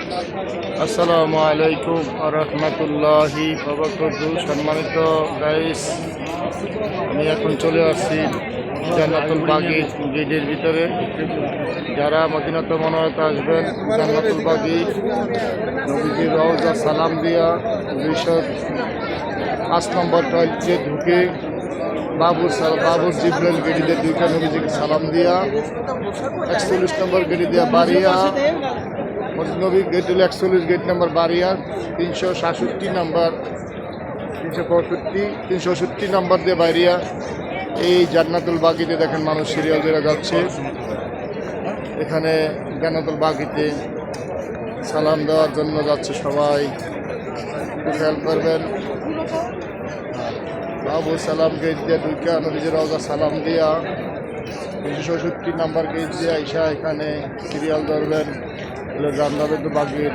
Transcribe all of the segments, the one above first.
আসসালামু আলাইকুম রহমতুল্লাহি সম্মানিত গাইস, আমি এখন চলে আসছি জান্নাতুল বাগী গেটের ভিতরে। যারা মদিনাতুল মুনাওয়ারাতে আসবেন, জান্নাতুল বাগী নবীজির রওজা সালাম দিয়া 205 নম্বর টয়লেটে ঢুকে বাবুর জিব্রাইল গেড়ি দিয়ে দুইটা নবীজিকে সালাম দিয়া 41 নম্বর গেড়ি দিয়া বাড়িয়া মসজিদ নবী গেট হলো 41, গেট নাম্বার বাড়িয়া 367 নম্বর 365 নম্বর দিয়ে বাড়িয়া এই জান্নাতুল বাগীতে দেখেন মানুষ সিরিয়াল ধরে যাচ্ছে। এখানে জান্নাতুল বাগীতে সালাম দেওয়ার জন্য যাচ্ছে সবাই, খেয়াল করবেন। বাবু সালাম গেট দিয়ে দুইটা নবীজির রওজা সালাম দিয়া 367 নম্বর গেট দিয়ে আইসা এখানে সিরিয়াল ধরবেন। জান্নাতুল বাগীর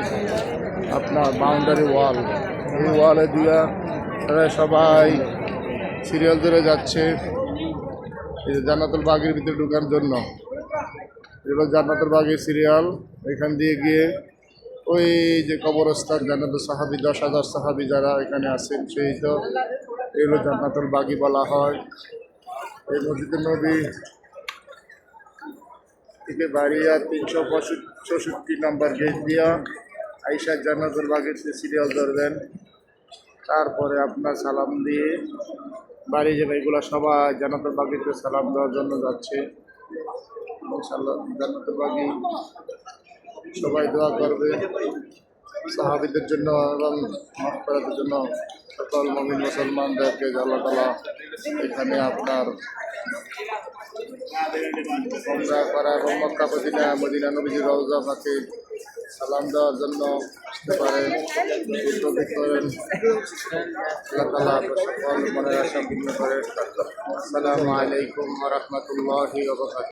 আপনার বাউন্ডারি ওয়াল, এই ওয়ালে দিয়া তারা সবাই সিরিয়াল ধরে যাচ্ছে এই জান্নাতুল বাগীর ভিতরে ঢোকার জন্য। এগুলো জান্নাতুল বাগীর সিরিয়াল। এখান দিয়ে গিয়ে ওই যে কবরস্থান জান্নাতুল সাহাবী 10,000 সাহাবী যারা এখানে আছেন সেই তো এগুলো জান্নাতুল বাগী বলা হয়। এই মসজিদ নবী থেকে বাড়িয়া 365 নম্বর গেট দিয়া আইসা জান্নাতুল বাগীতে সিরিয়াল ধরবেন। তারপরে আপনার সালাম দিয়ে বাড়ি যাবে। এগুলো সবাই জান্নাতুল বাগীতে সালাম দেওয়ার জন্য যাচ্ছে। ইনশাআল্লাহ জান্নাতুল বাগী সবাই দোয়া করবে সাহাবীদের জন্য এবং মাগফিরাতের জন্য। সকল মুমিন মুসলমানদেরকে আল্লাহ তাআলা এখানে আপনার ওমরা করা এবং মক্কা মদিনা নবীজির রওজা পাকে সালাম দেওয়ার জন্য আসতে পারেন, তৌফিক করেন। আল্লাহ তাআলা সকল মনের আশা পূর্ণ করেন। আসসালামু আলাইকুম ওয়া রাহমাতুল্লাহি ওয়া বারাকাতুহু।